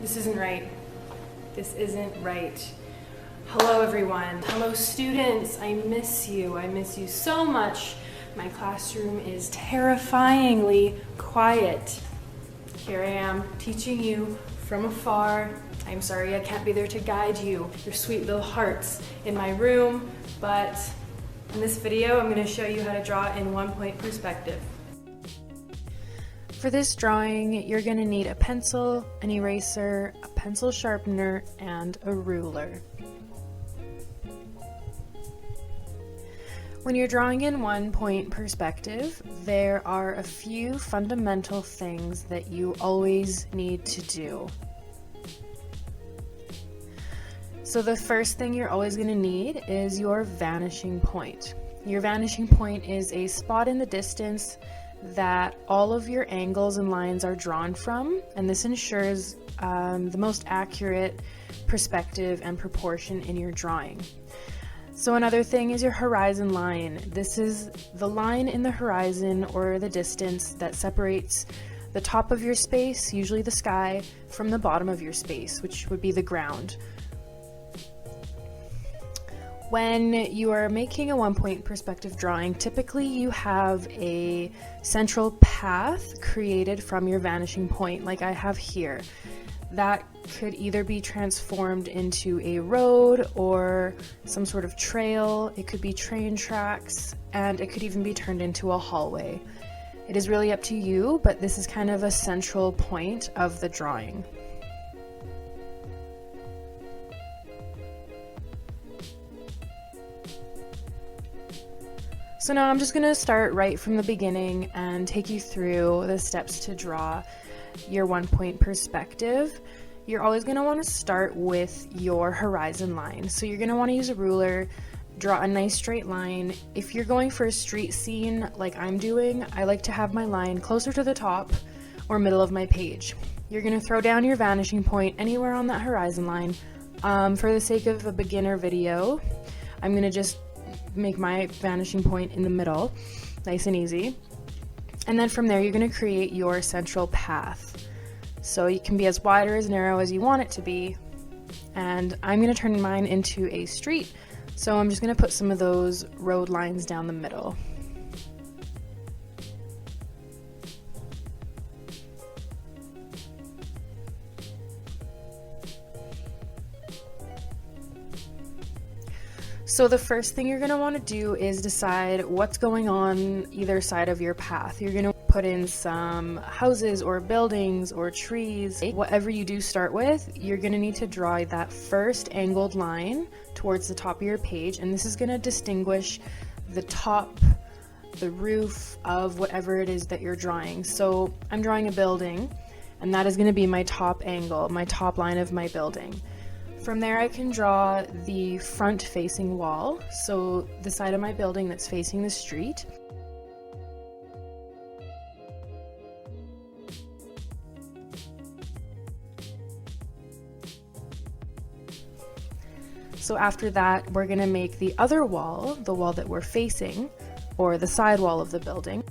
This isn't right. This isn't right. Hello everyone. Hello students. I miss you. I miss you so much. My classroom is terrifyingly quiet. Here I am teaching you from afar. I'm sorry I can't be there to guide you, your sweet little hearts in my room, but in this video I'm going to show you how to draw in 1-point perspective. For this drawing, you're going to need a pencil, an eraser, a pencil sharpener, and a ruler. When you're drawing in 1-point perspective, there are a few fundamental things that you always need to do. So the first thing you're always going to need is your vanishing point. Your vanishing point is a spot in the distance that all of your angles and lines are drawn from, and this ensures the most accurate perspective and proportion in your drawing. So another thing is your horizon line. This is the line in the horizon or the distance that separates the top of your space, usually the sky, from the bottom of your space, which would be the ground. When you are making a 1-point perspective drawing, typically you have a central path created from your vanishing point, like I have here. That could either be transformed into a road or some sort of trail. It could be train tracks, and it could even be turned into a hallway. It is really up to you, but this is kind of a central point of the drawing. So now I'm just going to start right from the beginning and take you through the steps to draw your 1-point perspective. You're always going to want to start with your horizon line. So you're going to want to use a ruler, draw a nice straight line. If you're going for a street scene like I'm doing, I like to have my line closer to the top or middle of my page. You're going to throw down your vanishing point anywhere on that horizon line. For the sake of a beginner video, I'm going to just make my vanishing point in the middle, nice and easy. And then from there you're going to create your central path. So it can be as wide or as narrow as you want it to be. And I'm going to turn mine into a street, so I'm just going to put some of those road lines down the middle. So the first thing you're going to want to do is decide what's going on either side of your path. You're going to put in some houses or buildings or trees. Whatever you do start with, you're going to need to draw that first angled line towards the top of your page, and this is going to distinguish the top, the roof of whatever it is that you're drawing. So I'm drawing a building, and that is going to be my top angle, my top line of my building. From there I can draw the front facing wall, so the side of my building that's facing the street. So after that we're going to make the other wall, the wall that we're facing, or the side wall of the building.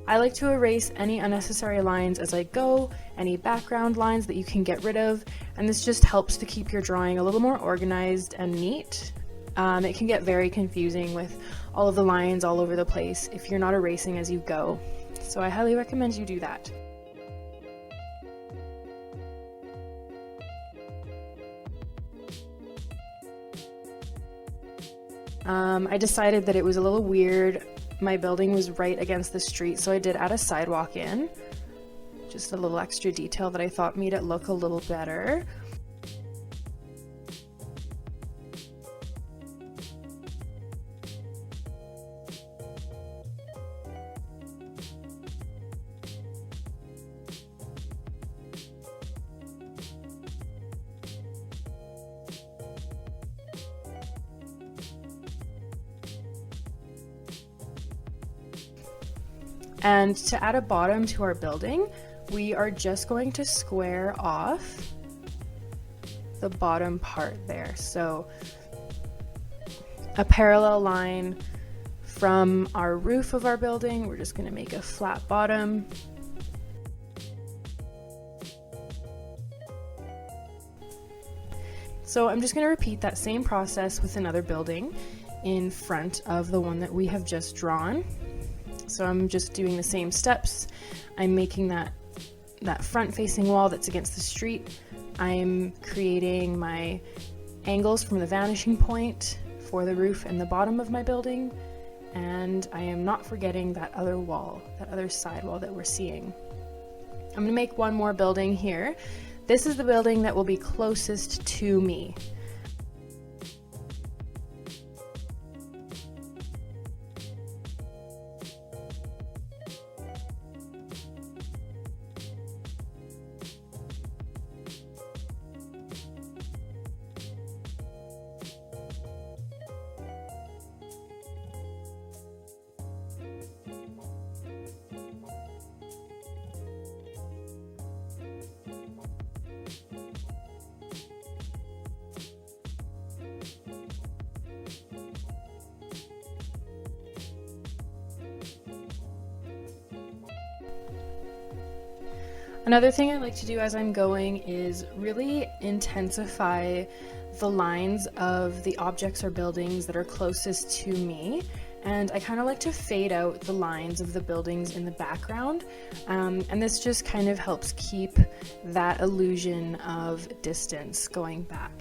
I like to erase any unnecessary lines as I go, any background lines that you can get rid of, and this just helps to keep your drawing a little more organized and neat. It can get very confusing with all of the lines all over the place if you're not erasing as you go, so I highly recommend you do that. I decided that it was a little weird. My building was right against the street, so I did add a sidewalk in. Just a little extra detail that I thought made it look a little better. And to add a bottom to our building, we are just going to square off the bottom part there. So a parallel line from our roof of our building, we're just going to make a flat bottom. So I'm just going to repeat that same process with another building in front of the one that we have just drawn. So I'm just doing the same steps. I'm making that front facing wall that's against the street. I'm creating my angles from the vanishing point for the roof and the bottom of my building. And I am not forgetting that other wall, that other side wall that we're seeing. I'm going to make one more building here. This is the building that will be closest to me. Another thing I like to do as I'm going is really intensify the lines of the objects or buildings that are closest to me. And I kind of like to fade out the lines of the buildings in the background. And this just kind of helps keep that illusion of distance going back.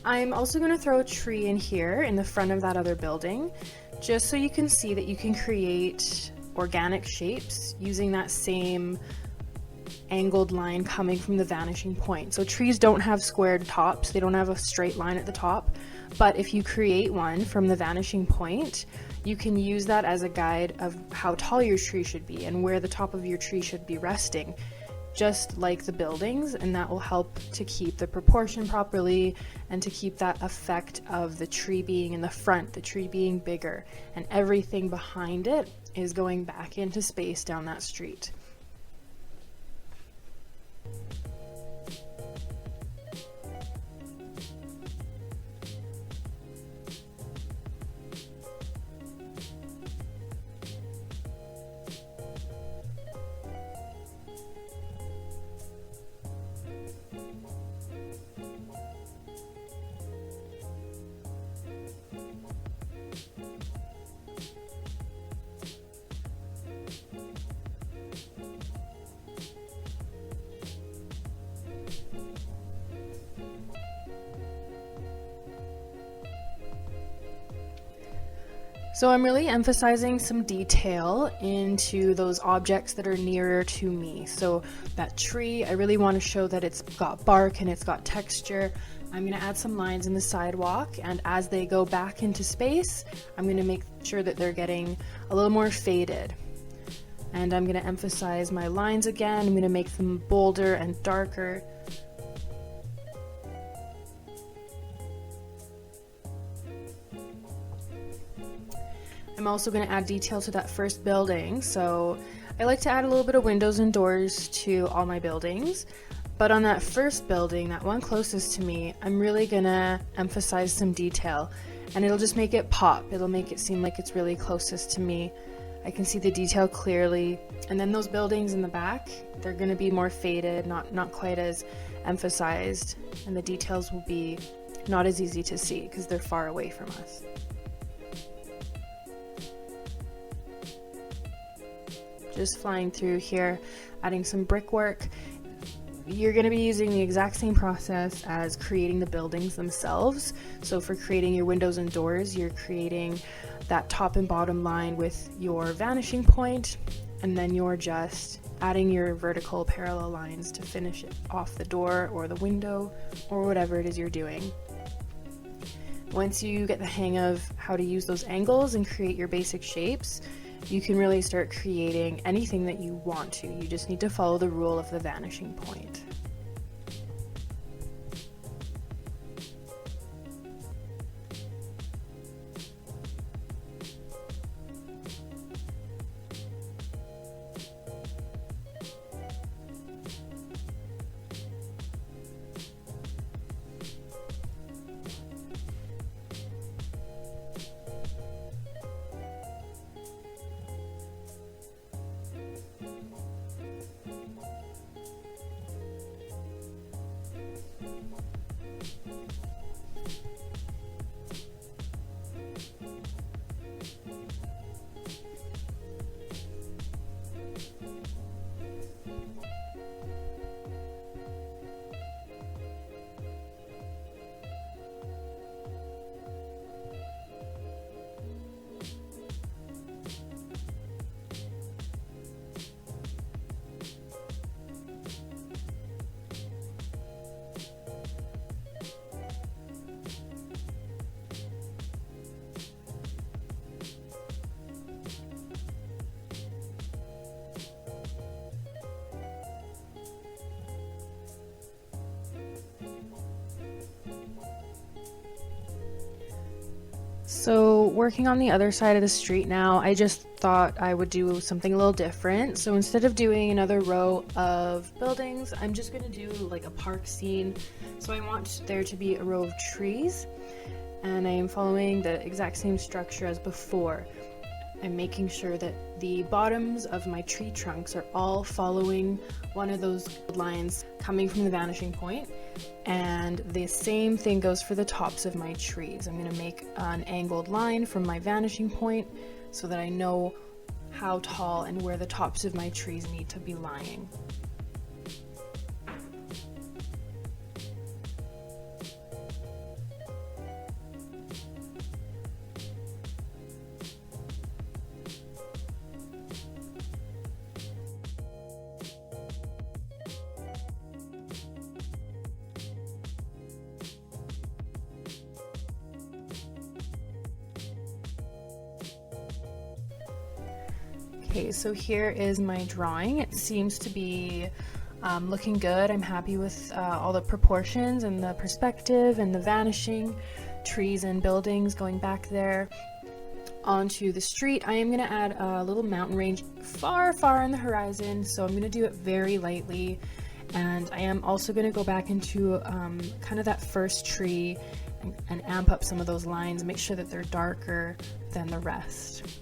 I'm also going to throw a tree in here in the front of that other building, just so you can see that you can create organic shapes using that same angled line coming from the vanishing point. So trees don't have squared tops, they don't have a straight line at the top, but if you create one from the vanishing point, you can use that as a guide of how tall your tree should be and where the top of your tree should be resting, just like the buildings, and that will help to keep the proportion properly and to keep that effect of the tree being in the front, the tree being bigger, and everything behind it is going back into space down that street. So I'm really emphasizing some detail into those objects that are nearer to me. So that tree, I really want to show that it's got bark and it's got texture. I'm going to add some lines in the sidewalk, and as they go back into space, I'm going to make sure that they're getting a little more faded. And I'm going to emphasize my lines again. I'm going to make them bolder and darker. I'm also going to add detail to that first building, so I like to add a little bit of windows and doors to all my buildings, but on that first building, that one closest to me, I'm really going to emphasize some detail, and it'll just make it pop. It'll make it seem like it's really closest to me. I can see the detail clearly, and then those buildings in the back, they're going to be more faded, not quite as emphasized, and the details will be not as easy to see because they're far away from us. Just flying through here, adding some brickwork. You're going to be using the exact same process as creating the buildings themselves. So for creating your windows and doors, you're creating that top and bottom line with your vanishing point, and then you're just adding your vertical parallel lines to finish it off the door or the window or whatever it is you're doing. Once you get the hang of how to use those angles and create your basic shapes, you can really start creating anything that you want to. You just need to follow the rule of the vanishing point. So working on the other side of the street now, I just thought I would do something a little different. So instead of doing another row of buildings, I'm just going to do like a park scene. So I want there to be a row of trees, and I am following the exact same structure as before. I'm making sure that the bottoms of my tree trunks are all following one of those lines coming from the vanishing point, and the same thing goes for the tops of my trees. I'm going to make an angled line from my vanishing point so that I know how tall and where the tops of my trees need to be lying. Okay, so here is my drawing. It seems to be looking good. I'm happy with all the proportions and the perspective and the vanishing trees and buildings going back there. Onto the street, I am going to add a little mountain range far in the horizon, so I'm going to do it very lightly. And I am also going to go back into kind of that first tree and amp up some of those lines, make sure that they're darker than the rest.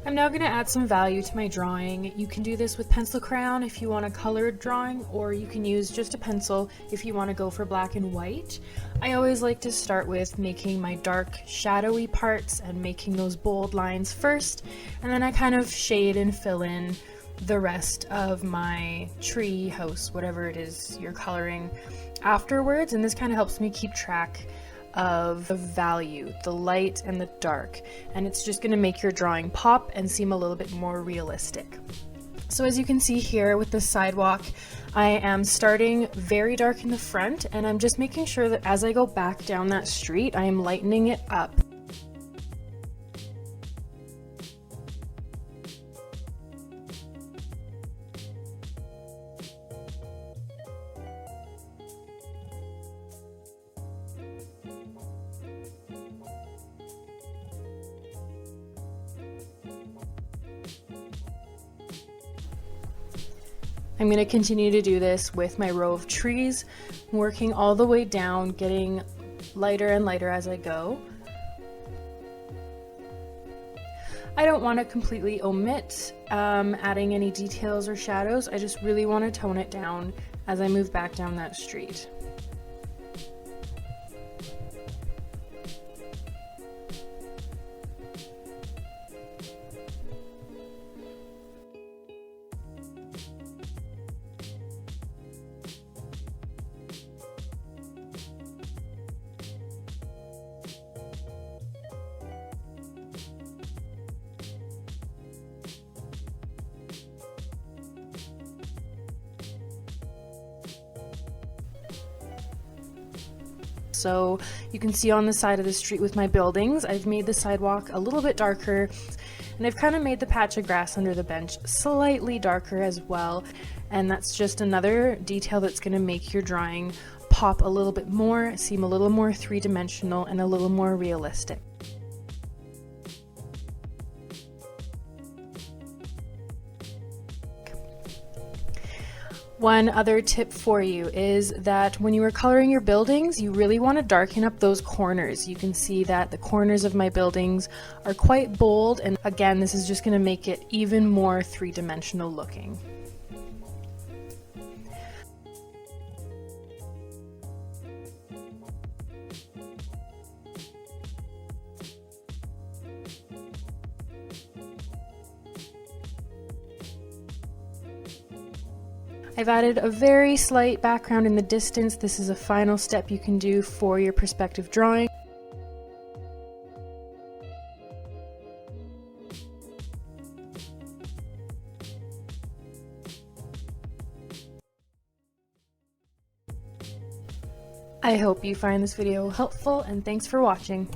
I'm now going to add some value to my drawing. You can do this with pencil crayon if you want a colored drawing, or you can use just a pencil if you want to go for black and white. I always like to start with making my dark shadowy parts and making those bold lines first, and then I kind of shade and fill in the rest of my tree, house, whatever it is you're coloring afterwards, and this kind of helps me keep track of the value, the light and the dark, and it's just going to make your drawing pop and seem a little bit more realistic. So as you can see here with the sidewalk, I am starting very dark in the front, and I'm just making sure that as I go back down that street, I am lightening it up. I'm going to continue to do this with my row of trees, working all the way down, getting lighter and lighter as I go. I don't want to completely omit adding any details or shadows. I just really want to tone it down as I move back down that street. So you can see on the side of the street with my buildings, I've made the sidewalk a little bit darker, and I've kind of made the patch of grass under the bench slightly darker as well. And that's just another detail that's going to make your drawing pop a little bit more, seem a little more three-dimensional and a little more realistic. One other tip for you is that when you are coloring your buildings, you really want to darken up those corners. You can see that the corners of my buildings are quite bold, and again, this is just going to make it even more three-dimensional looking. I've added a very slight background in the distance. This is a final step you can do for your perspective drawing. I hope you find this video helpful, and thanks for watching.